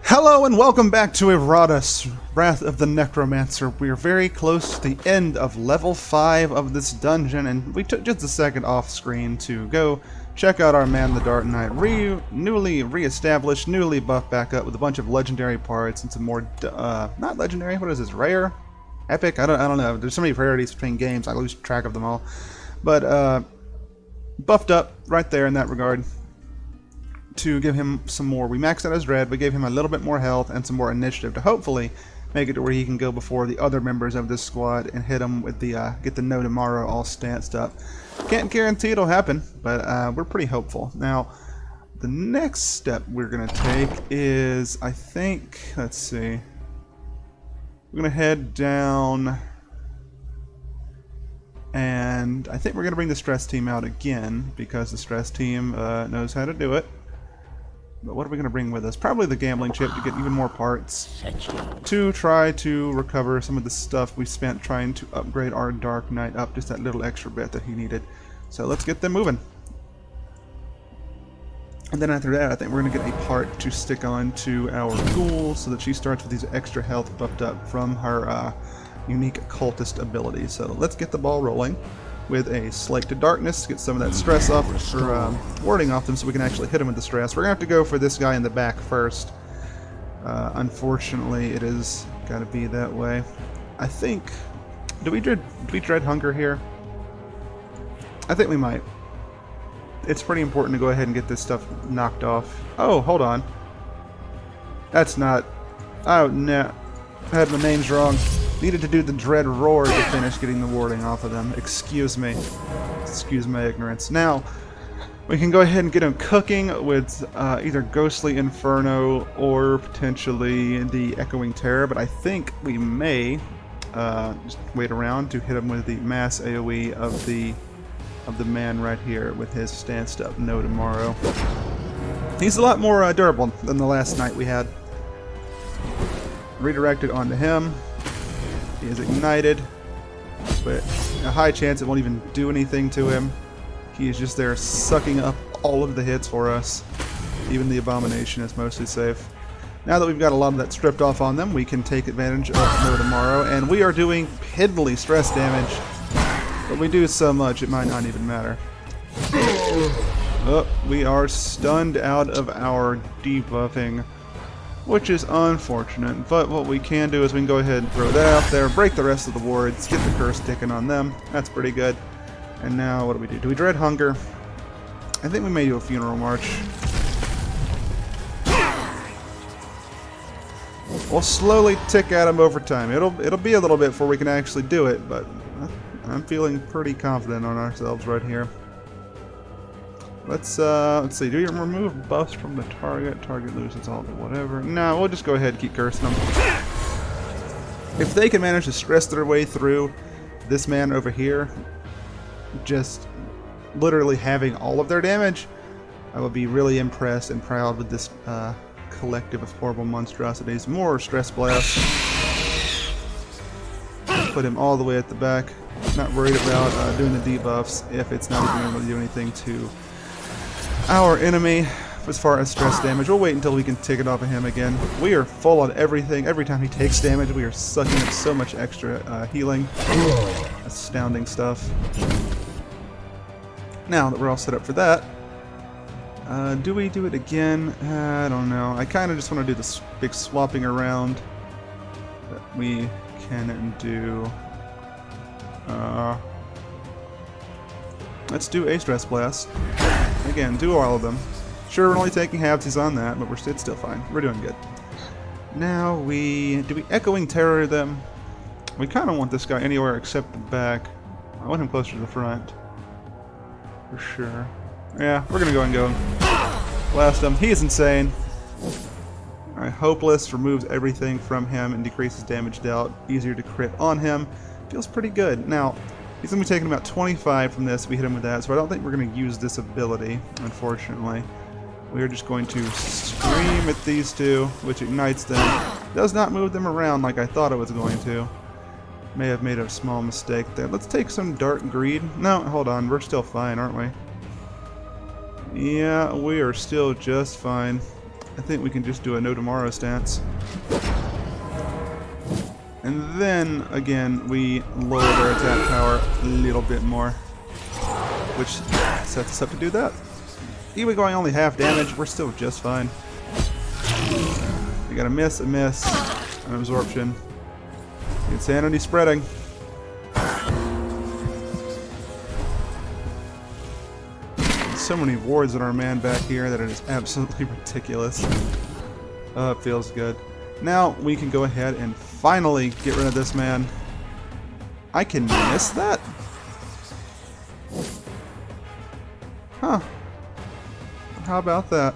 Hello and welcome back to Iratus, Wrath of the Necromancer. We are very close to the end of level 5 of this dungeon, and we took just a second off screen to go check out our man the Dark Knight, newly re-established, newly buffed back up with a bunch of legendary parts and some more, not legendary, what is this, rare? Epic? I don't know, there's so many rarities between games, I lose track of them all. But, buffed up right there in that regard. To give him some more. We maxed out his red, we gave him a little bit more health and some more initiative to hopefully make it to where he can go before the other members of this squad and hit him with the get the no tomorrow all stanced up. Can't guarantee it'll happen, but we're pretty hopeful. Now, the next step we're going to take is, I think, let's see, we're going to head down and I think we're going to bring the stress team out again because the stress team knows how to do it. But what are we going to bring with us? Probably the gambling chip to get even more parts to try to recover some of the stuff we spent trying to upgrade our Dark Knight up just that little extra bit that he needed. So let's get them moving. And then after that, I think we're going to get a part to stick on to our ghoul so that she starts with these extra health buffed up from her unique occultist ability. So let's get the ball rolling with a Slake to Darkness to get some of that stress off, or warding off them so we can actually hit him with the stress. We're going to have to go for this guy in the back first. Unfortunately, it is got to be that way. I think, do we dread hunger here? I think we might. It's pretty important to go ahead and get this stuff knocked off. Oh, hold on. That's not... Oh, no. I had my names wrong. Needed to do the Dread Roar to finish getting the warding off of them. Excuse me. Excuse my ignorance. Now, we can go ahead and get them cooking with either Ghostly Inferno or potentially the Echoing Terror, but I think we may just wait around to hit him with the mass AoE of the man right here with his stanced up No Tomorrow. He's a lot more durable than the last night we had. Redirected onto him. He is ignited, but a high chance it won't even do anything to him. He is just there sucking up all of the hits for us. Even the Abomination is mostly safe. Now that we've got a lot of that stripped off on them, we can take advantage of No Tomorrow, and we are doing piddly stress damage. But we do so much it might not even matter. Oh, we are stunned out of our debuffing, which is unfortunate, but what we can do is we can go ahead and throw that out there, break the rest of the wards, get the curse ticking on them. That's pretty good. And now what do we do? Do we dread hunger? I think we may do a funeral march. We'll slowly tick at them over time. It'll be a little bit before we can actually do it, but I'm feeling pretty confident on ourselves right here. Let's see, do you remove buffs from the target? Target loses all the whatever. No, we'll just go ahead and keep cursing them. If they can manage to stress their way through this man over here, just literally having all of their damage, I would be really impressed and proud with this collective of horrible monstrosities. More stress blast. Put him all the way at the back. Not worried about doing the debuffs if it's not even able to do anything to our enemy as far as stress damage. We'll wait until we can take it off of him again. We are full on everything. Every time he takes damage, we are sucking up so much extra healing. Astounding stuff. Now that we're all set up for that, do we do it again? I don't know. I kind of just want to do this big swapping around that we can do. Let's do a stress blast. Again, do all of them. Sure, we're only taking halvesies on that, but it's still fine. We're doing good. Now do we Echoing Terror them? We kind of want this guy anywhere except the back. I want him closer to the front. For sure. Yeah, we're gonna go and go. Blast him. He is insane. Alright, Hopeless removes everything from him and decreases damage dealt. Easier to crit on him. Feels pretty good. Now, he's going to be taking about 25 from this if we hit him with that, so I don't think we're going to use this ability, unfortunately. We're just going to scream at these two, which ignites them. Does not move them around like I thought it was going to. May have made a small mistake there. Let's take some Dark Greed. No, hold on. We're still fine, aren't we? Yeah, we are still just fine. I think we can just do a no tomorrow stance. And then, again, we lower their attack power a little bit more, which sets us up to do that. Even going only half damage, we're still just fine. We got a miss, an absorption. Insanity spreading. So many wards on our man back here that it is absolutely ridiculous. It feels good. Now we can go ahead and finally get rid of this man. I can miss that? Huh. How about that?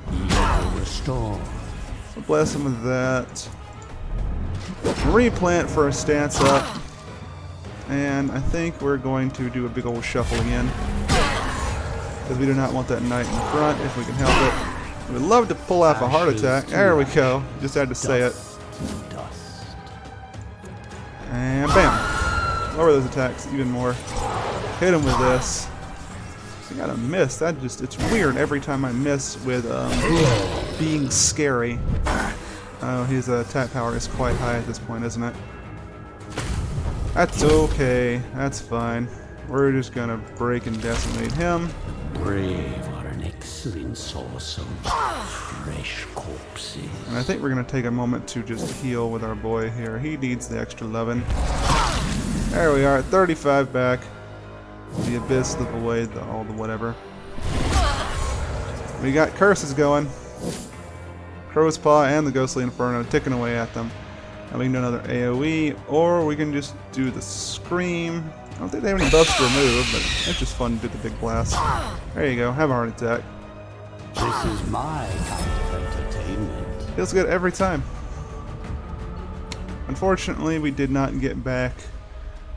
So bless him with that. Replant for a stance up. And I think we're going to do a big old shuffle again. Because we do not want that knight in the front if we can help it. We'd love to pull off a heart attack. There we go. Just had to say it. And bam. Lower those attacks even more. Hit him with this. I got a miss. That just, it's weird every time I miss with being scary. Oh, his attack power is quite high at this point, isn't it? That's okay. That's fine. We're just gonna break and decimate him. Brave are an excellent source of fresh corpses. And I think we're gonna take a moment to just heal with our boy here. He needs the extra lovin'. There we are, at 35 back. The abyss, the void, all the whatever. We got curses going. Crow's Paw and the Ghostly Inferno ticking away at them. And we can do another AoE, or we can just do the Scream. I don't think they have any buffs to remove, but it's just fun to do the big blast. There you go, have a heart attack. This is my kind of entertainment. Feels good every time. Unfortunately, we did not get back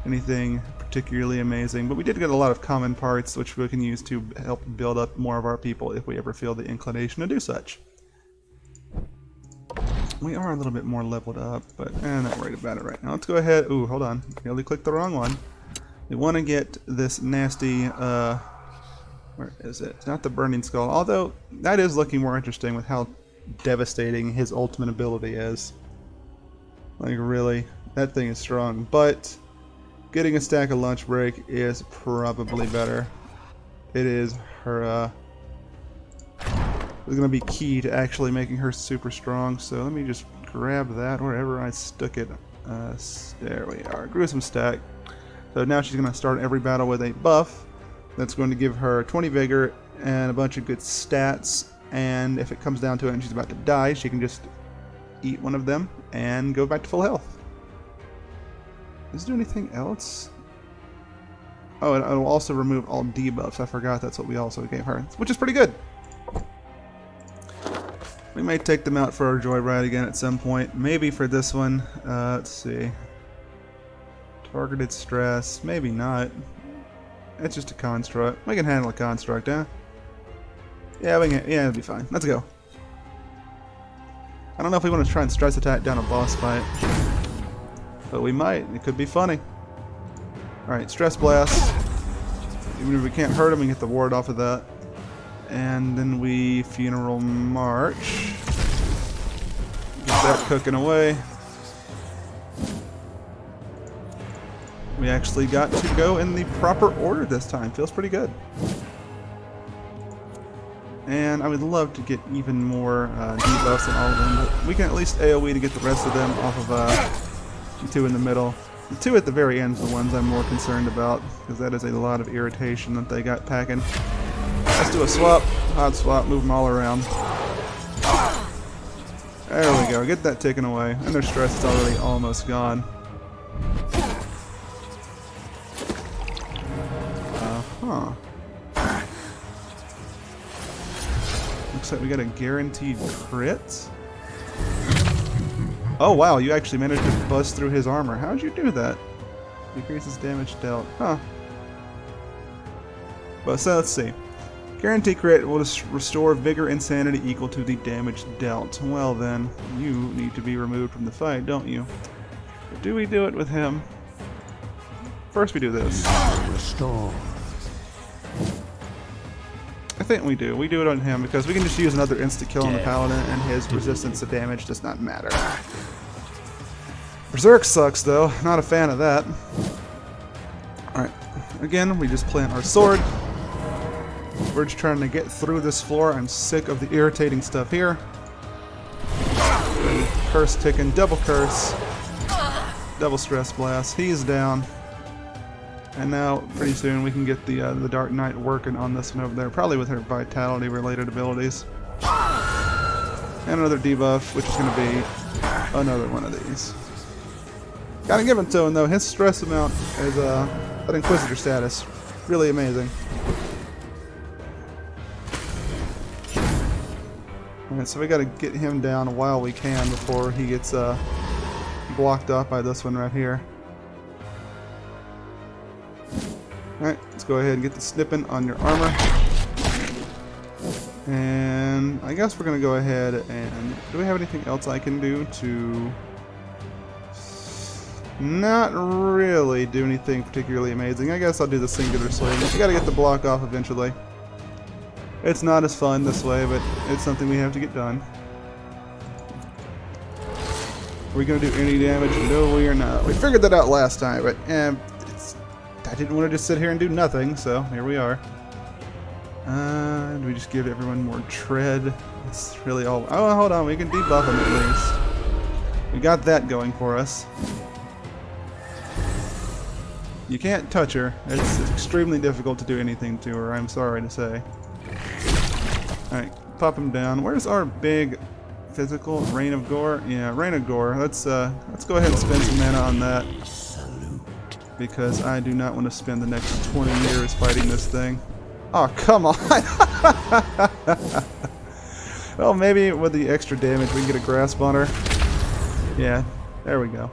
anything particularly amazing, but we did get a lot of common parts which we can use to help build up more of our people if we ever feel the inclination to do such. We are a little bit more leveled up, but I'm not worried about it right now. Let's go ahead. Ooh, hold on. Nearly clicked the wrong one. We want to get this nasty, where is it? It's not the Burning Skull, although that is looking more interesting with how devastating his ultimate ability is. Like, really, that thing is strong, but getting a stack of lunch break is probably better. It is her, is going to be key to actually making her super strong, so let me just grab that wherever I stuck it. There we are, gruesome stack. So now she's going to start every battle with a buff that's going to give her 20 vigor and a bunch of good stats, and if it comes down to it and she's about to die, she can just eat one of them and go back to full health. Does it do anything else? Oh, and it will also remove all debuffs. I forgot that's what we also gave her, which is pretty good. We may take them out for our joyride again at some point. Maybe for this one. Let's see. Targeted stress. Maybe not. It's just a construct. We can handle a construct, huh? Yeah, we can. Yeah, it'll be fine. Let's go. I don't know if we want to try and stress attack down a boss fight, but we might. It could be funny. Alright, stress blast. Even if we can't hurt him, we can get the ward off of that. And then we funeral march. Get that cooking away. We actually got to go in the proper order this time. Feels pretty good. And I would love to get even more debuffs in all of them, but we can at least AoE to get the rest of them off of the two in the middle. The two at the very end is the ones I'm more concerned about, because that is a lot of irritation that they got packing. Let's do a swap, hot swap, move them all around. There we go, get that taken away. And their stress is already almost gone. Huh. Looks like we got a guaranteed crit. Oh wow, you actually managed to bust through his armor. How'd you do that? Decreases damage dealt. Huh. But so let's see. Guaranteed crit will restore vigor and sanity equal to the damage dealt. Well then, you need to be removed from the fight, don't you? But do we do it with him? First we do this. Restore. I think we do. We do it on him because we can just use another instant kill on the paladin, and his resistance to damage does not matter. Berserk sucks though. Not a fan of that. Alright. Again, we just plant our sword. We're just trying to get through this floor. I'm sick of the irritating stuff here. Curse ticking. Double curse. Double stress blast. He's down. And now, pretty soon, we can get the Dark Knight working on this one over there. Probably with her vitality-related abilities. And another debuff, which is going to be another one of these. Gotta give it to him though, his stress amount is that Inquisitor status. Really amazing. Alright, so we gotta get him down while we can before he gets blocked off by this one right here. Alright, let's go ahead and get the snipping on your armor. And I guess we're gonna go ahead and... do we have anything else I can do to... not really do anything particularly amazing. I guess I'll do the singular swing. We gotta get the block off eventually. It's not as fun this way, but it's something we have to get done. Are we gonna do any damage? No, we are not. We figured that out last time, but I didn't want to just sit here and do nothing, so here we are. Do we just give everyone more tread? That's really all. Oh, hold on, we can debuff them at least. We got that going for us. You can't touch her. It's extremely difficult to do anything to her, I'm sorry to say. Alright, pop him down. Where's our big physical Rain of Gore? Yeah, Rain of Gore. Let's go ahead and spend some mana on that. Because I do not want to spend the next 20 years fighting this thing. Oh, come on! Well, maybe with the extra damage we can get a grasp on her. Yeah, there we go.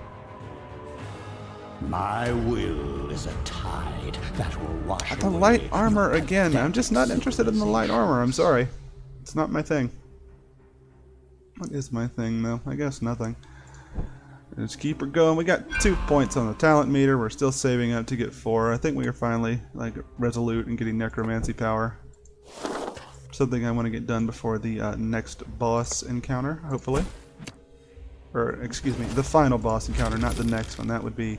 My will is a tide that will wash The away light armor again. I'm just not interested in the light armor. I'm sorry. It's not my thing. What is my thing, though? I guess nothing. Let's keep her going. We got 2 points on the talent meter. We're still saving up to get 4. I think we are finally like resolute in getting necromancy power. Something I want to get done before the next boss encounter, hopefully. Or, excuse me, the final boss encounter, not the next one. That would be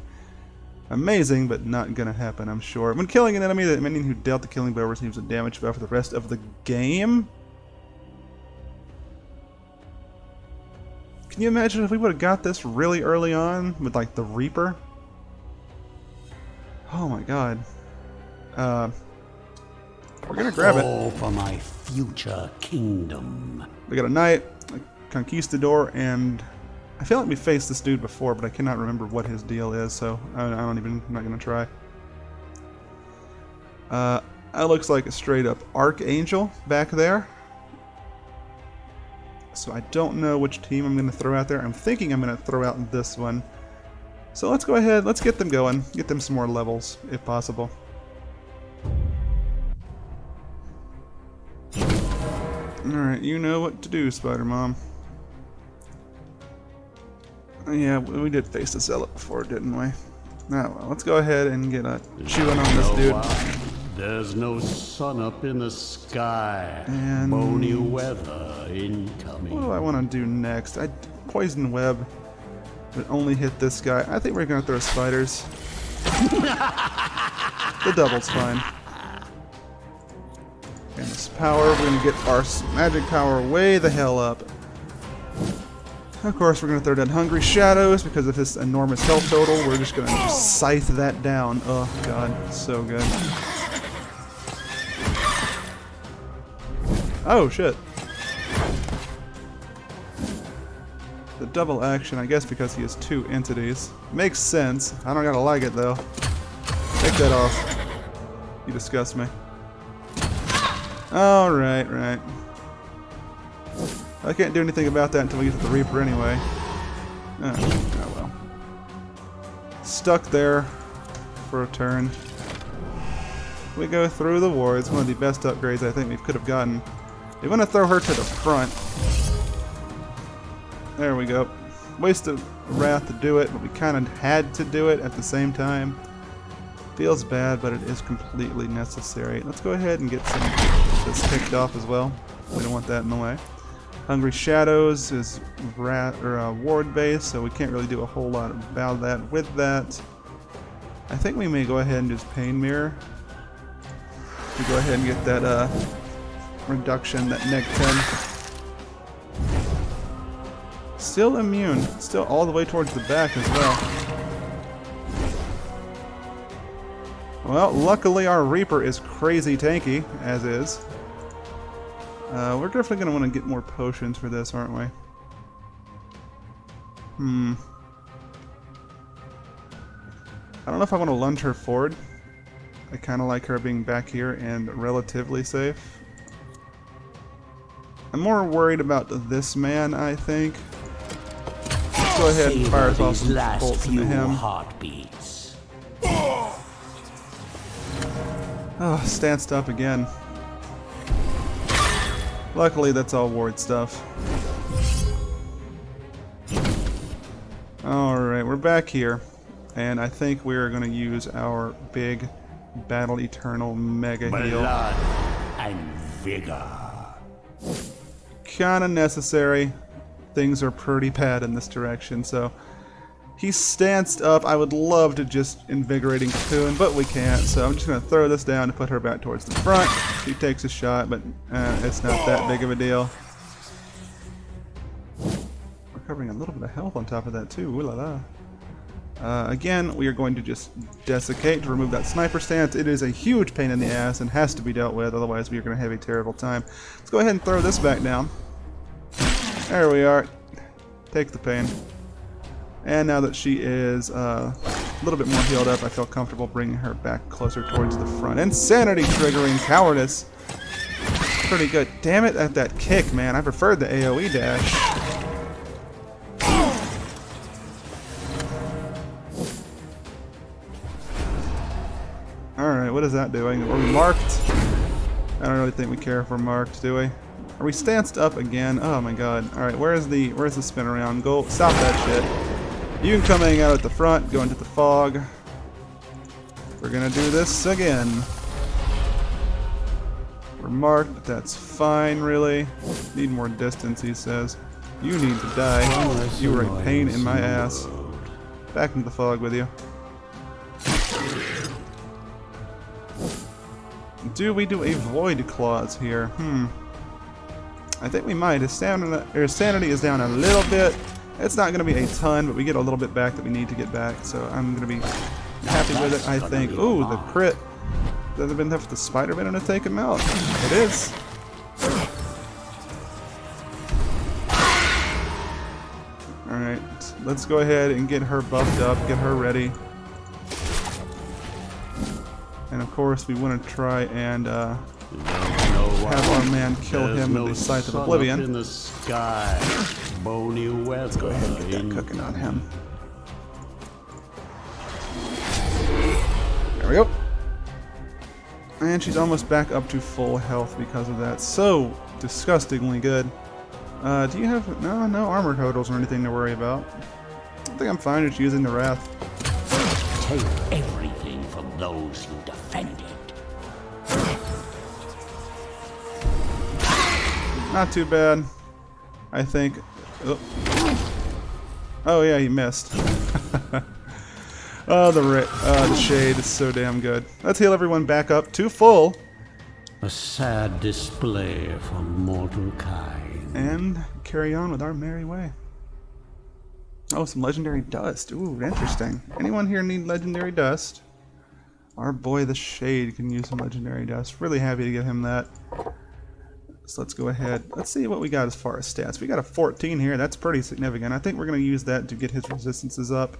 amazing, but not gonna happen, I'm sure. When killing an enemy, the minion who dealt the killing blow receives a damage buff for the rest of the game? Can you imagine if we would have got this really early on with, like, the Reaper? Oh my god. We're gonna grab it. All for my future kingdom. We got a knight, a conquistador, and I feel like we faced this dude before, but I cannot remember what his deal is, so I'm not gonna try. That looks like a straight up Archangel back there. So I don't know which team I'm gonna throw out there. I'm thinking I'm gonna throw out this one. So let's go ahead, let's get them going. Get them some more levels, if possible. Alright, you know what to do, Spider-Mom. Yeah, we did face the zealot before, didn't we? Now, well, let's go ahead and get a chewing on this dude. There's no sun up in the sky. And bony weather incoming. What do I want to do next? Poison web would only hit this guy. I think we're gonna throw spiders. The double's fine. And this power, we're gonna get our magic power way the hell up. Of course, we're gonna throw down Hungry Shadows because of his enormous health total. We're just gonna scythe that down. Oh god, so good. Oh shit. The double action, I guess because he has 2 entities. Makes sense. I don't gotta like it though. Take that off. You disgust me. Alright, right. I can't do anything about that until we get to the Reaper anyway. Oh well. Stuck there for a turn. We go through the war. It's one of the best upgrades I think we could have gotten. We want to throw her to the front. There we go. Wasted Wrath to do it, but we kind of had to do it at the same time. Feels bad, but it is completely necessary. Let's go ahead and get this kicked off as well. We don't want that in the way. Hungry Shadows is ward base, so we can't really do a whole lot about that. With that, I think we may go ahead and just Pain Mirror to go ahead and get that reduction, that neg 10. Still immune, still all the way towards the back as well. Well, luckily our Reaper is crazy tanky, as is. We're definitely going to want to get more potions for this, aren't we? I don't know if I want to lunge her forward. I kind of like her being back here and relatively safe. I'm more worried about this man, I think. Let's go ahead and fire off some bolts into him. Heartbeats. Oh, stanced up again. Luckily, that's all ward stuff. Alright, we're back here. And I think we're going to use our big Battle Eternal Mega Heal. Blood and vigor. Kinda necessary. Things are pretty bad in this direction, so he's stanced up. I would love to just Invigorating Cocoon, but we can't, so I'm just going to throw this down to put her back towards the front. She takes a shot, but it's not that big of a deal. Recovering a little bit of health on top of that too. Ooh la la. Again, we are going to just Desiccate to remove that sniper stance. It is a huge pain in the ass and has to be dealt with, otherwise we are going to have a terrible time. Let's go ahead and throw this back down. There we are. Take the pain. And now that she is a little bit more healed up, I feel comfortable bringing her back closer towards the front. Insanity triggering cowardice. Pretty good. Damn it at that kick, man. I preferred the AoE dash. Alright, what is that doing? Are we marked? I don't really think we care if we're marked, do we? Are we stanced up again? Oh my god. Alright, where's the spin around? Go stop that shit. You can come hang out at the front, go into the fog. We're gonna do this again. We're marked, but that's fine, really. Need more distance, he says. You need to die. You are a pain in my ass. Back into the fog with you. Do we do a Void Clause here? I think we might. His sanity is down a little bit. It's not going to be a ton, but we get a little bit back that we need to get back, so I'm going to be happy with it, I think. Ooh, the crit. Does it have been enough for the spider venom to take him out? It is. Alright, let's go ahead and get her buffed up, get her ready. And of course, we want to try and have our man kill him with the Scythe of Oblivion. In the sky. Bony weather. Let's go ahead and get that cooking on him. There we go. And she's almost back up to full health because of that. So disgustingly good. Do you have no armor totals or anything to worry about? I think I'm fine just using the Wrath. Take everything from those who defend it. Not too bad, I think. Oh yeah, he missed. Oh, the shade is so damn good. Let's heal everyone back up to full. A sad display from mortal kind. And carry on with our merry way. Oh, some legendary dust. Ooh, interesting. Anyone here need legendary dust? Our boy the Shade can use some legendary dust. Really happy to give him that. So let's go ahead. Let's see what we got as far as stats. We got a 14 here. That's pretty significant. I think we're going to use that to get his resistances up.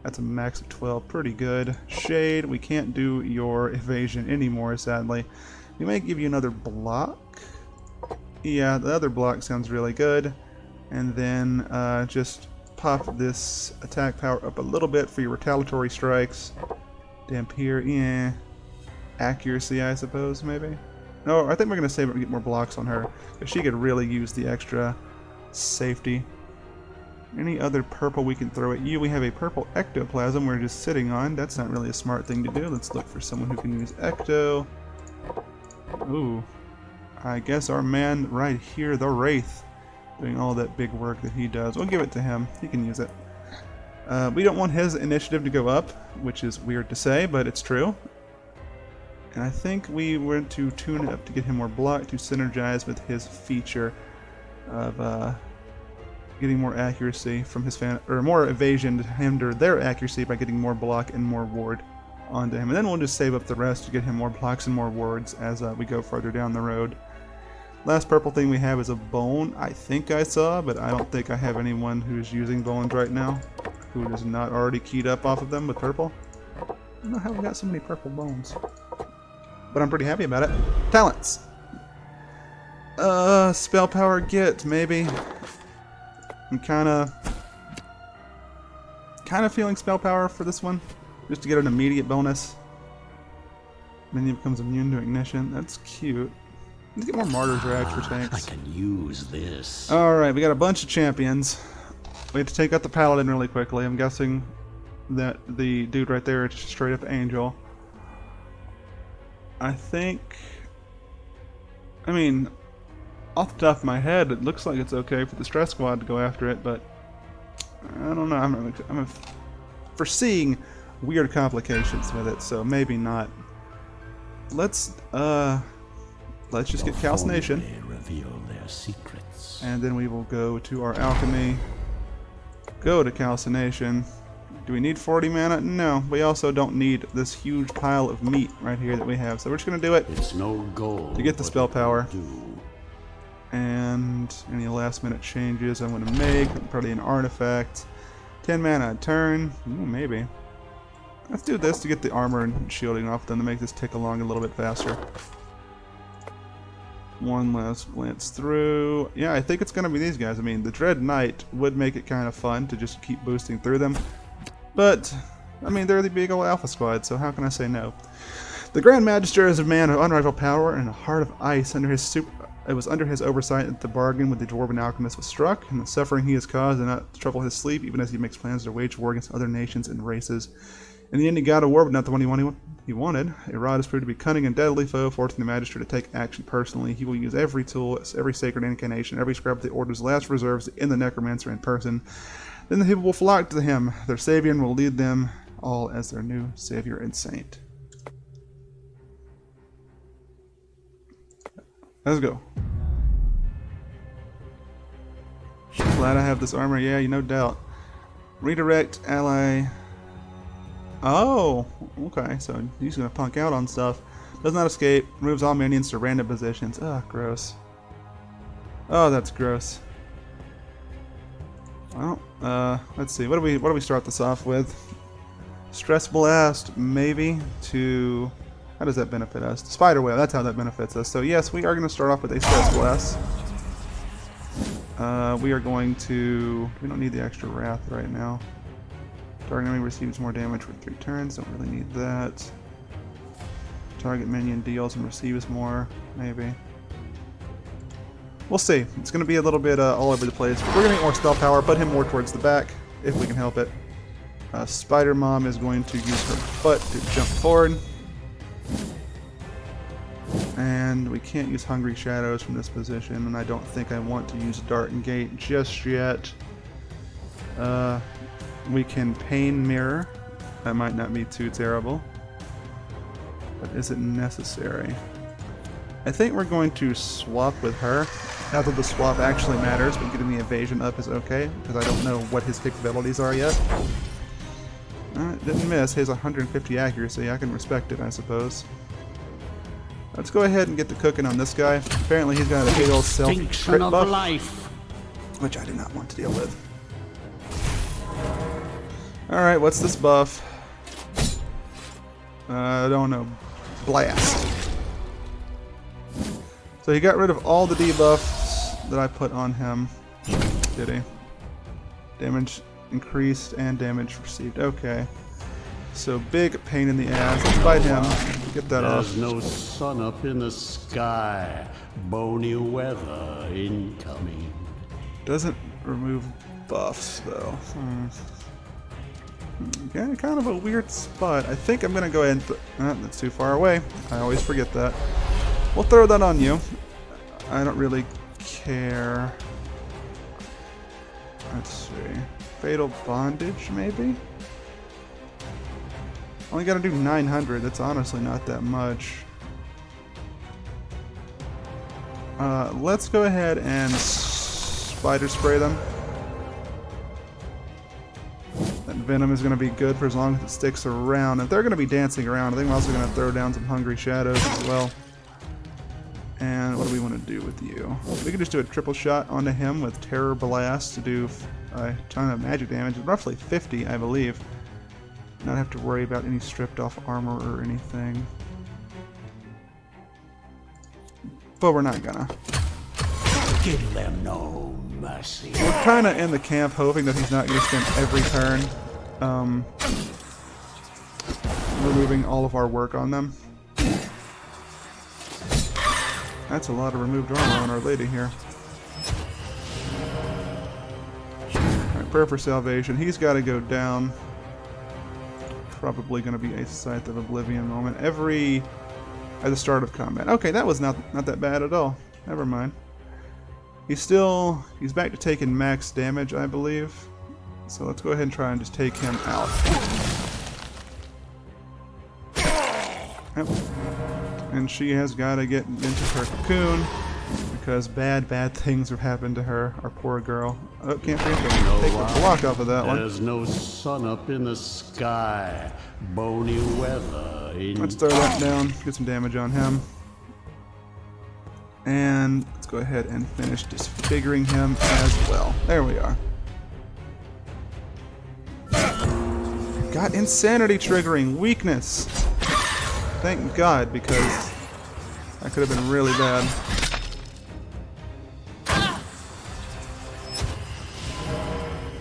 That's a max of 12. Pretty good. Shade, we can't do your evasion anymore, sadly. We may give you another block. Yeah, the other block sounds really good. And then just pop this attack power up a little bit for your retaliatory strikes. Dampier, yeah. Accuracy, I suppose, maybe? No, I think we're going to save it and get more blocks on her, because she could really use the extra safety. Any other purple we can throw at you? We have a purple ectoplasm we're just sitting on. That's not really a smart thing to do. Let's look for someone who can use ecto. Ooh. I guess our man right here, the Wraith, doing all that big work that he does. We'll give it to him. He can use it. We don't want his initiative to go up, which is weird to say, but it's true. And I think we went to tune it up to get him more block to synergize with his feature of getting more accuracy from his or more evasion to hinder their accuracy by getting more block and more ward onto him. And then we'll just save up the rest to get him more blocks and more wards as we go further down the road. Last purple thing we have is a bone, I think I saw, but I don't think I have anyone who's using bones right now who is not already keyed up off of them with purple. I don't know how we got so many purple bones, but I'm pretty happy about it. Talents. Spell power get, maybe. I'm kind of feeling spell power for this one, just to get an immediate bonus. Minion becomes immune to ignition. That's cute. Let's get more martyrs rags for tanks. I can use this. Alright, we got a bunch of champions. We have to take out the paladin really quickly. I'm guessing that the dude right there is just straight up angel. I think... I mean, off the top of my head, it looks like it's okay for the stress squad to go after it, but I don't know. I'm foreseeing weird complications with it, so maybe not. Let's just get calcination, reveal their secrets. and then we will go to our alchemy. Go to calcination. Do we need 40 mana? No. We also don't need this huge pile of meat right here that we have, so we're just gonna do it. It's no goal to get the spell power. Do. And any last minute changes I'm going to make, probably an artifact. 10 mana a turn, ooh, maybe. Let's do this to get the armor and shielding off them to make this tick along a little bit faster. One last glance through. Yeah, I think it's going to be these guys. I mean, the Dread Knight would make it kind of fun to just keep boosting through them. But, I mean, they're the big old alpha squad, so how can I say no? The Grand Magister is a man of unrivaled power and a heart of ice. It was under his oversight that the bargain with the Dwarven alchemist was struck, and the suffering he has caused did not trouble his sleep, even as he makes plans to wage war against other nations and races. In the end, he got a war, but not the one he wanted. Iratus proved to be cunning and deadly foe, forcing the Magister to take action personally. He will use every tool, every sacred incantation, every scrap of the Order's last reserves in the Necromancer in person. Then the people will flock to him, their savior, and will lead them all as their new savior and saint. Let's go. Glad I have this armor. Yeah, no doubt. Redirect ally. Oh, okay. So he's gonna punk out on stuff. Does not escape. Moves all minions to random positions. Ugh, gross. Oh, that's gross. Well, let's see. What do we start this off with? Stress blast, maybe to. How does that benefit us? Spider whale, that's how that benefits us. So yes, we are going to start off with a stress blast. We are going to... We don't need the extra wrath right now. Target enemy receives more damage for 3 turns. Don't really need that. Target minion deals and receives more. Maybe. We'll see. It's going to be a little bit all over the place. We're going to get more spell power. Put him more towards the back, if we can help it. Spider Mom is going to use her butt to jump forward. And we can't use Hungry Shadows from this position, and I don't think I want to use Dart and Gate just yet. We can Pain Mirror. That might not be too terrible. But is it necessary? I think we're going to swap with her. Not that the swap actually matters, but getting the evasion up is okay, because I don't know what his capabilities are yet. Didn't miss. He has 150 accuracy. I can respect it, I suppose. Let's go ahead and get the cooking on this guy. Apparently he's got a big old self-crit buff, which I do not want to deal with. Alright, what's this buff? I don't know. Blast. So he got rid of all the debuffs that I put on him. Did he? Damage increased and damage received. Okay. So big pain in the ass. Let's fight him. Get that off. There's no sun up in the sky. Bony weather incoming. Doesn't remove buffs, though. Yeah, kind of a weird spot. I think I'm going to go ahead and... that's too far away. I always forget that. We'll throw that on you. I don't really care. Let's see. Fatal Bondage, maybe? Only got to do 900. That's honestly not that much. Let's go ahead and spider spray them. That venom is going to be good for as long as it sticks around. If they're going to be dancing around, I think I'm also going to throw down some Hungry Shadows as well. And what do we want to do with you? We could just do a triple shot onto him with Terror Blast to do a ton of magic damage. Roughly 50, I believe. Not have to worry about any stripped off armor or anything. But we're not gonna. Give them no mercy. We're kind of in the camp hoping that he's not going to spend every turn removing all of our work on them. That's a lot of removed armor on Our Lady here. Alright, Prayer for Salvation. He's got to go down. Probably going to be a Scythe of Oblivion moment at the start of combat. Okay, that was not that bad at all. Never mind. He's back to taking max damage, I believe. So let's go ahead and try and just take him out. Yep. And she has got to get into her cocoon because bad things have happened to her. Our poor girl. Oh, can't forget to take the block off of that one. There's no sun up in the sky. Bony weather. Let's throw that down. Get some damage on him. And let's go ahead and finish disfiguring him as well. There we are. Got insanity triggering weakness. Thank God, because that could have been really bad.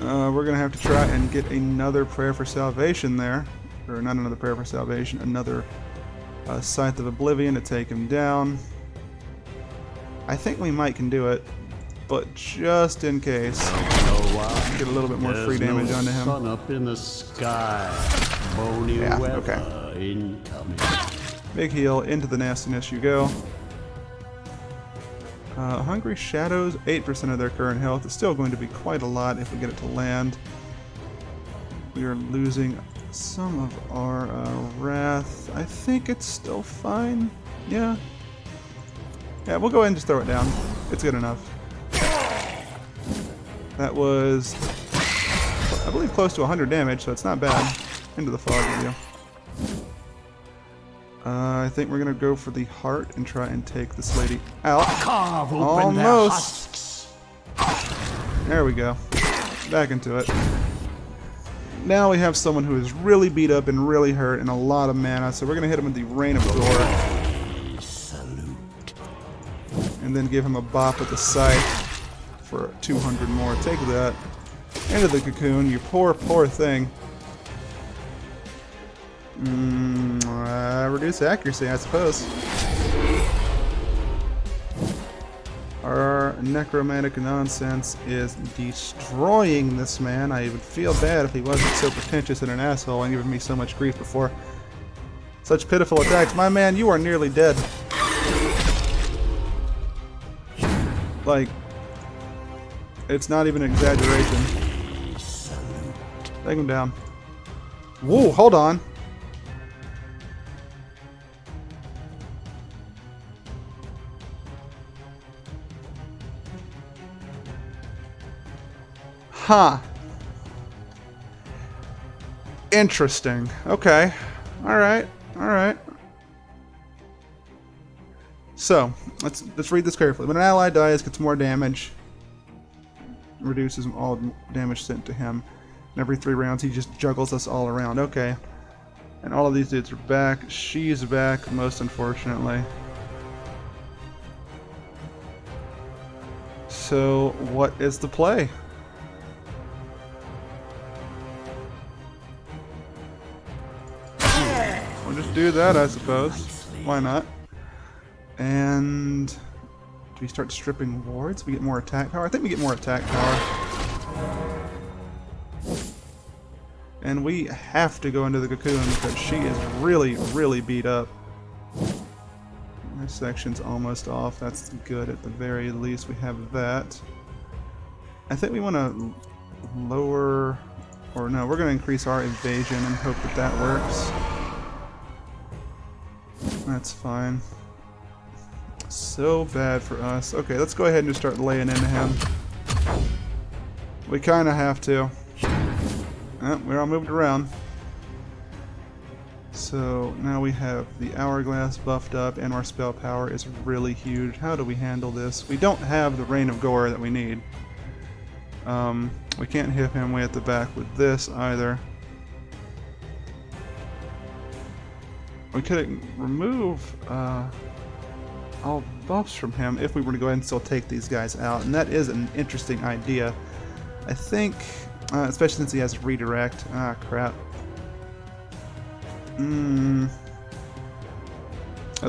We're going to have to try and get another Prayer for Salvation there. Or not another Prayer for Salvation, another Scythe of Oblivion to take him down. I think we might can do it, but just in case, get a little bit more free damage onto him. Sun up in the sky. Bony weather incoming. Big heal, into the nastiness you go. Hungry Shadows, 8% of their current health is still going to be quite a lot if we get it to land. We are losing some of our Wrath. I think it's still fine. Yeah. Yeah, we'll go ahead and just throw it down. It's good enough. That was, I believe, close to 100 damage, so it's not bad. Into the fog with you. I think we're going to go for the heart and try and take this lady out. Almost. There we go. Back into it. Now we have someone who is really beat up and really hurt and a lot of mana, so we're going to hit him with the Rain of Gore. And then give him a bop with the scythe for 200 more. Take that. Into the cocoon, you poor thing. Reduce accuracy, I suppose. Our necromantic nonsense is destroying this man. I would feel bad if he wasn't so pretentious and an asshole and giving me so much grief before. Such pitiful attacks. My man, you are nearly dead. Like, it's not even an exaggeration. Take him down. Whoa, hold on. Huh. Interesting. Okay. Alright. Alright. So, let's read this carefully. When an ally dies, gets more damage. Reduces all damage sent to him. And every 3 rounds, he just juggles us all around. Okay. And all of these dudes are back. She's back, most unfortunately. So, what is the play? We'll just do that, I suppose. Why not? And do we start stripping wards? We get more attack power? I think we get more attack power. And we have to go into the cocoon because she is really, really beat up. My section's almost off. That's good at the very least. We have that. I think we want to lower... Or no, we're going to increase our evasion and hope that that works. That's fine. So bad for us. Okay, let's go ahead and just start laying into him. We kind of have to. We're all moved around. So now we have the hourglass buffed up and our spell power is really huge. How do we handle this? We don't have the rain of gore that we need. We can't hit him way at the back with this either. We could remove all buffs from him if we were to go ahead and still take these guys out, and that is an interesting idea. I think, especially since he has redirect. Ah, crap. That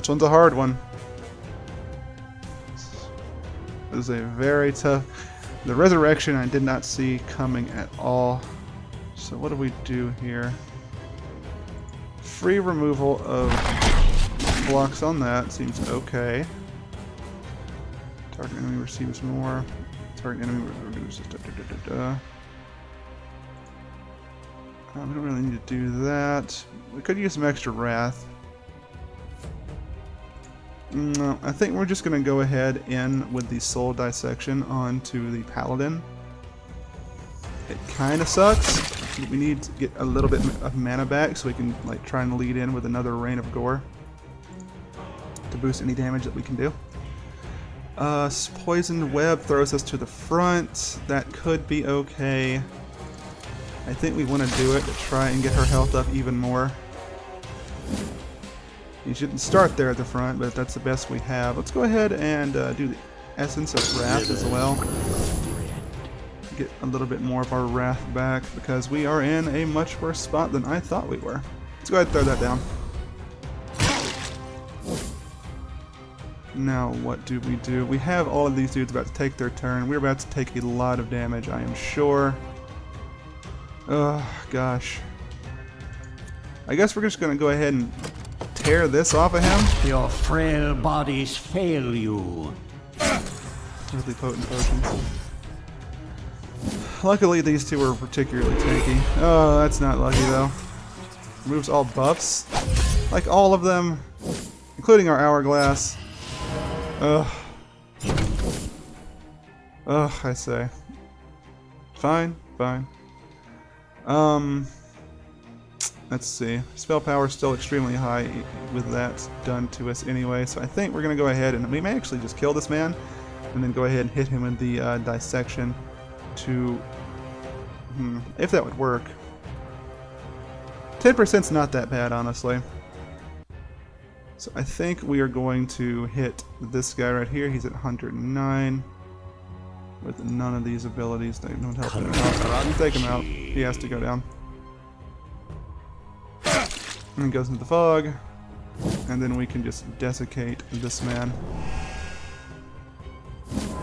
one's a hard one. This is a very tough... The resurrection I did not see coming at all. So what do we do here? Free removal of blocks on that seems okay. Target enemy receives more. Target enemy reduces. We don't really need to do that. We could use some extra wrath. No, I think we're just going to go ahead in with the soul dissection onto the paladin. It kind of sucks. We need to get a little bit of mana back so we can like try and lead in with another rain of gore to boost any damage that we can do. Poisoned web throws us to the front. That could be okay. I think we want to do it to try and get her health up even more. You shouldn't start there at the front, but that's the best we have. Let's go ahead and do the Essence of Wrath as well. Get a little bit more of our wrath back because we are in a much worse spot than I thought we were. Let's go ahead and throw that down. Now what do? We have all of these dudes about to take their turn. We're about to take a lot of damage, I am sure. Oh, gosh. I guess we're just going to go ahead and tear this off of him. Your frail bodies fail you. Really potent potions. Luckily, these two are particularly tanky. Oh, that's not lucky, though. Removes all buffs. Like all of them, including our hourglass. Ugh. Ugh, I say. Fine, fine. Let's see. Spell power is still extremely high with that done to us anyway, so I think we're going to go ahead and we may actually just kill this man and then go ahead and hit him with the dissection to... if that would work. 10%'s not that bad, honestly. So I think we are going to hit this guy right here. He's at 109 with none of these abilities. They don't help him out. Take him out. He has to go down. And goes into the fog, and then we can just desiccate this man.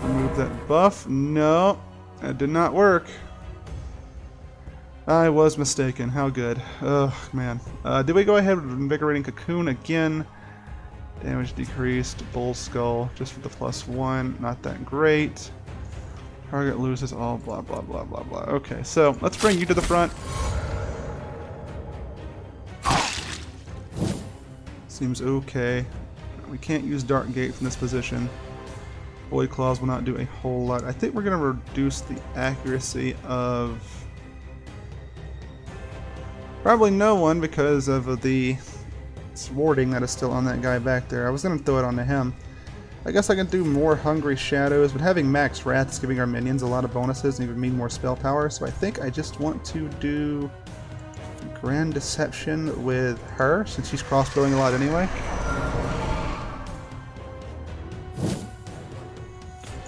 Remove that buff. No, that did not work. I was mistaken. How good. Ugh, man. Did we go ahead with Invigorating Cocoon again? Damage decreased. Bull Skull, just for the +1. Not that great. Target loses all blah blah blah blah blah. Okay, so let's bring you to the front. Seems okay. We can't use Dark Gate from this position. Void Claws will not do a whole lot. I think we're going to reduce the accuracy of... probably no one because of the warding that is still on that guy back there. I was going to throw it onto him. I guess I can do more Hungry Shadows, but having Max Wrath is giving our minions a lot of bonuses and even me more spell power, so I think I just want to do Grand Deception with her, since she's crossbowing a lot anyway.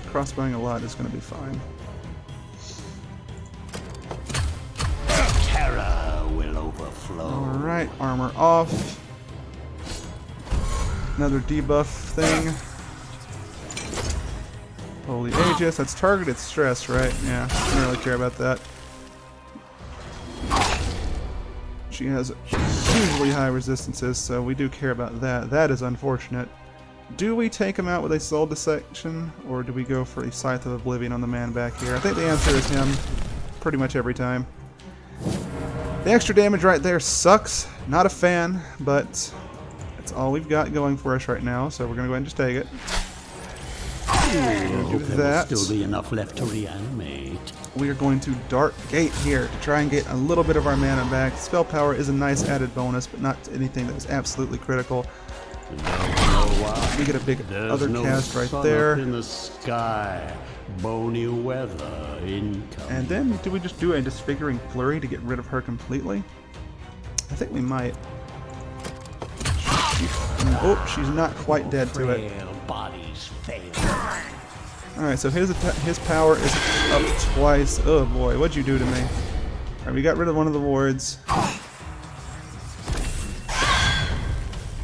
Crossbowing a lot is going to be fine. Terror will overflow. Alright, armor off. Another debuff thing. Holy Aegis, that's targeted stress, right? Yeah, I don't really care about that. She has hugely high resistances, so we do care about that. That is unfortunate. Do we take him out with a soul dissection, or do we go for a Scythe of Oblivion on the man back here? I think the answer is him, pretty much every time. The extra damage right there sucks. Not a fan, but that's all we've got going for us right now, so we're going to go ahead and just take it. Do that. Still be enough left to reanimate. We are going to Dark Gate here to try and get a little bit of our mana back. Spell power is a nice added bonus, but not anything that is absolutely critical. We get a big other cast right there. In the sky, bony weather incoming. And then do we just do a Disfiguring Flurry to get rid of her completely? I think we might. Oh, she's not quite dead to it. Bodies fail. Alright, so his power is up twice. Oh boy, what'd you do to me? Alright, we got rid of one of the wards.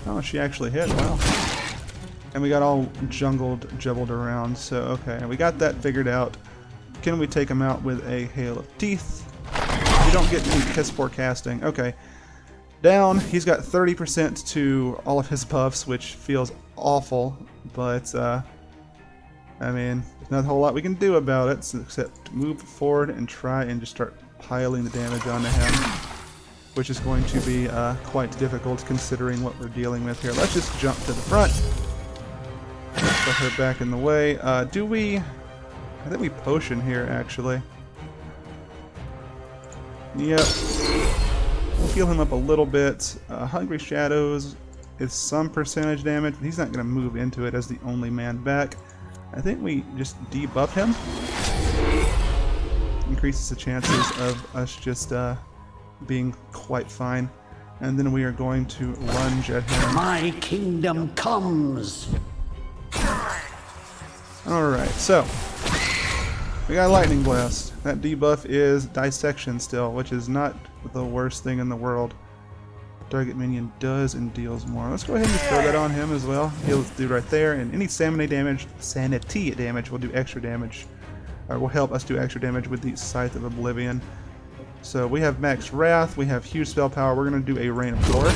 Oh, she actually hit, wow. And we got all jumbled around, so okay, we got that figured out. Can we take him out with a Hail of Teeth? You don't get any piss poor casting. Okay. Down, he's got 30% to all of his buffs, which feels awful, but I mean, there's not a whole lot we can do about it, except move forward and try and just start piling the damage onto him, which is going to be quite difficult considering what we're dealing with here. Let's just jump to the front. Put her back in the way. Do we... I think we potion here, actually. Yep. Heal him up a little bit. Hungry Shadows is some percentage damage, but he's not going to move into it as the only man back. I think we just debuff him. Increases the chances of us just being quite fine. And then we are going to lunge at him. My kingdom comes! Alright, so we got a Lightning Blast. That debuff is Dissection still, which is not the worst thing in the world. Target minion does and deals more. Let's go ahead and throw that on him as well. Heal this dude right there, and any sanity damage will do extra damage, or will help us do extra damage with the Scythe of Oblivion. So we have max Wrath, we have huge spell power. We're going to do a Rain of Gore.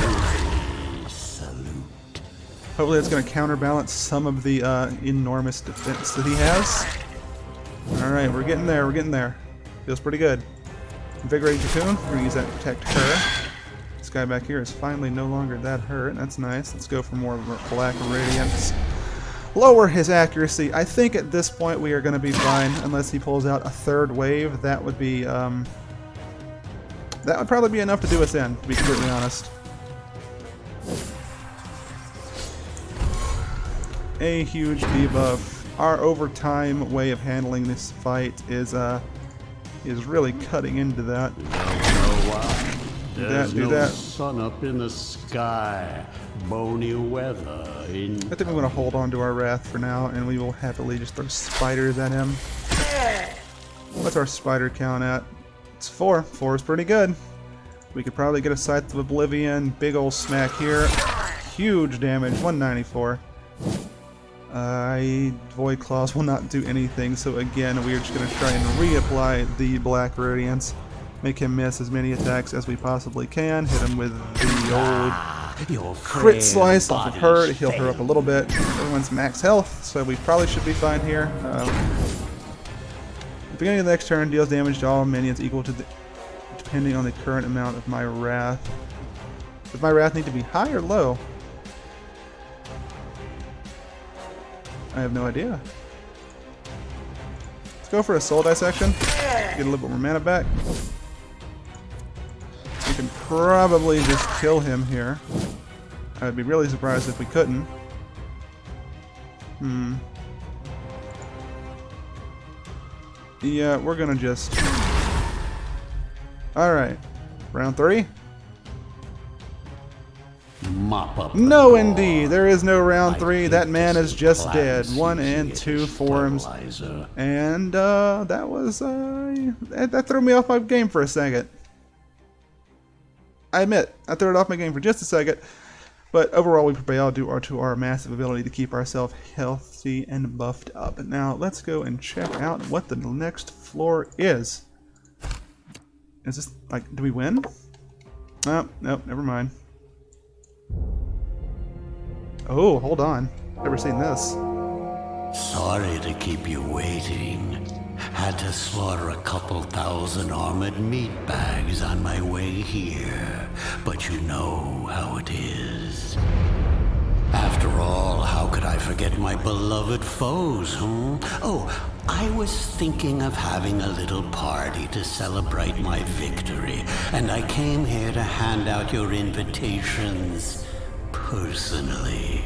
Hopefully that's going to counterbalance some of the enormous defense that he has. Alright, we're getting there, we're getting there. Feels pretty good. Invigorating Cocoon, we're going to use that to protect her. This guy back here is finally no longer that hurt. That's nice. Let's go for more Black Radiance. Lower his accuracy. I think at this point we are going to be fine, unless he pulls out a third wave. That would be, that would probably be enough to do us in, to be completely honest. A huge debuff. Our overtime way of handling this fight is really cutting into that. Do that. Sun up in the sky, bony weather. I think we're going to hold on to our Wrath for now, and we will happily just throw spiders at him. What's our spider count at? It's 4. 4 is pretty good. We could probably get a Scythe of Oblivion. Big old smack here. Huge damage. 194. Void Claws will not do anything, so again, we are just going to try and reapply the Black Radiance. Make him miss as many attacks as we possibly can. Hit him with the old crit slice off of her to heal her up a little bit. Everyone's max health, so we probably should be fine here. At the beginning of the next turn, deals damage to all minions equal to the, depending on the current amount of my Wrath. Does my Wrath need to be high or low? I have no idea. Let's go for a Soul Dissection. Get a little bit more mana back. We can probably just kill him here. I'd be really surprised if we couldn't. Yeah, we're gonna just... Alright. Round 3? Mop up. No, indeed. There is no round 3. That man is just dead. 1 and 2 forms. And that was that threw me off my game for a second. I admit, I threw it off my game for just a second. But overall, we prevail due to our massive ability to keep ourselves healthy and buffed up. Now, let's go and check out what the next floor is. Is this, like, do we win? Oh, nope, never mind. Oh, hold on. Never seen this. Sorry to keep you waiting. Had to slaughter a couple thousand armored meat bags on my way here. But you know how it is. After all, how could I forget my beloved foes, huh? Oh, I was thinking of having a little party to celebrate my victory, and I came here to hand out your invitations personally.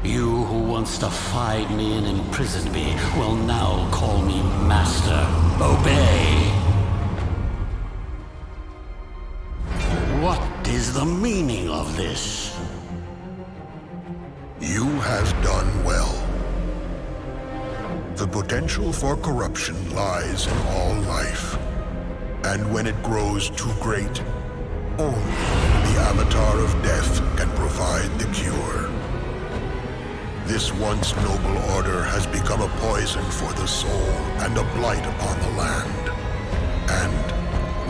You who once defied me and imprisoned me will now call me master. Obey! What is the meaning of this? You have done well. The potential for corruption lies in all life. And when it grows too great, only the Avatar of Death can provide the cure. This once noble order has become a poison for the soul and a blight upon the land. And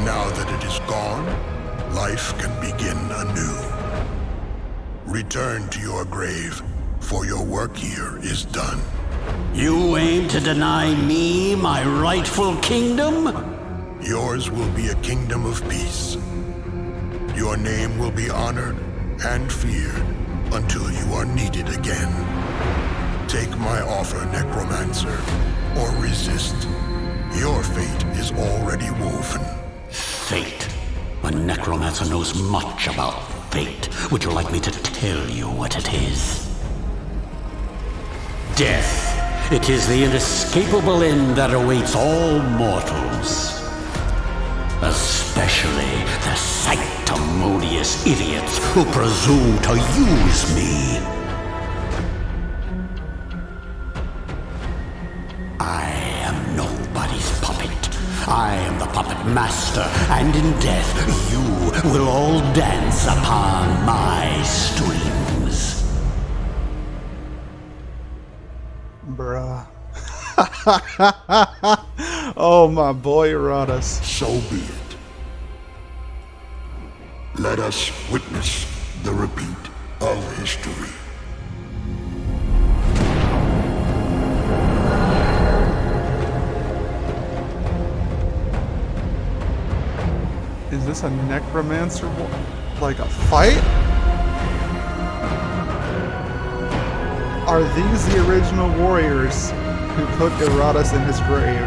now that it is gone, life can begin anew. Return to your grave, for your work here is done. You aim to deny me my rightful kingdom? Yours will be a kingdom of peace. Your name will be honored and feared until you are needed again. Take my offer, Necromancer, or resist. Your fate is already woven. Fate? A necromancer knows much about fate. Would you like me to tell you what it is? Death. It is the inescapable end that awaits all mortals. Especially the sanctimonious idiots who presume to use me. I am nobody's puppet. I am the puppet master, and in death you will all dance upon my strings. Bruh. Oh, my boy Iratus. So be it. Let us witness the repeat of history. Is this a necromancer? Like a fight? Are these the original warriors who put Iratus in his grave?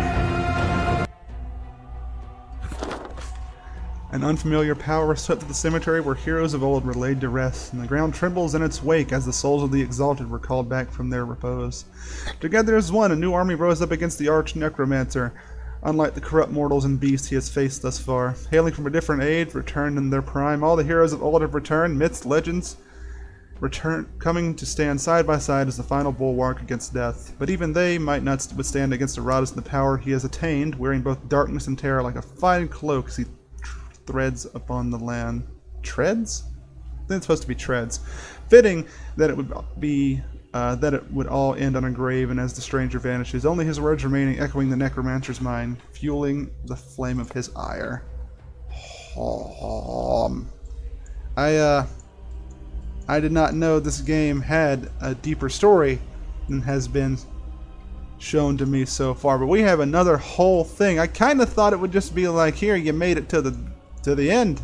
An unfamiliar power swept through the cemetery where heroes of old were laid to rest, and the ground trembles in its wake as the souls of the exalted were called back from their repose. Together as one, a new army rose up against the arch-necromancer. Unlike the corrupt mortals and beasts he has faced thus far, hailing from a different age, returned in their prime, all the heroes of old have returned, myths, legends, coming to stand side by side as the final bulwark against death. But even they might not withstand against Iratus and the power he has attained, wearing both darkness and terror like a fine cloak as he threads upon the land. Treads? I think it's supposed to be treads. Fitting that it would be that it would all end on a grave, and as the stranger vanishes, only his words remaining echoing the necromancer's mind, fueling the flame of his ire. I did not know this game had a deeper story than has been shown to me so far, but we have another whole thing. I kind of thought it would just be like, here, you made it to the end.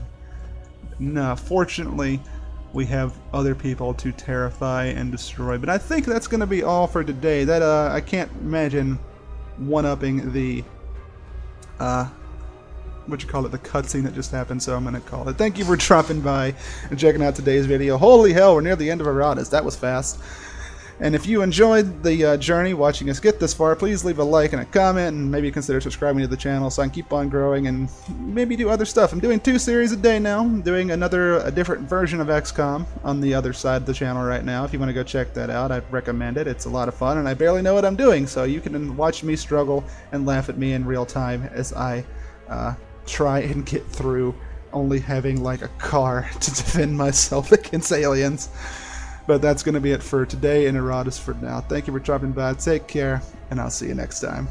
No, fortunately, we have other people to terrify and destroy. But I think that's going to be all for today. That I can't imagine one-upping the the cutscene that just happened, so I'm going to call it. Thank you for dropping by and checking out today's video. Holy hell, we're near the end of Iratus. That was fast. And if you enjoyed the journey watching us get this far, please leave a like and a comment, and maybe consider subscribing to the channel so I can keep on growing and maybe do other stuff. I'm doing 2 series a day now. I'm doing a different version of XCOM on the other side of the channel right now. If you want to go check that out, I'd recommend it. It's a lot of fun, and I barely know what I'm doing, so you can watch me struggle and laugh at me in real time as I try and get through only having like a car to defend myself against aliens. But that's going to be it for today in Iratus for now. Thank you for dropping by. Take care, and I'll see you next time.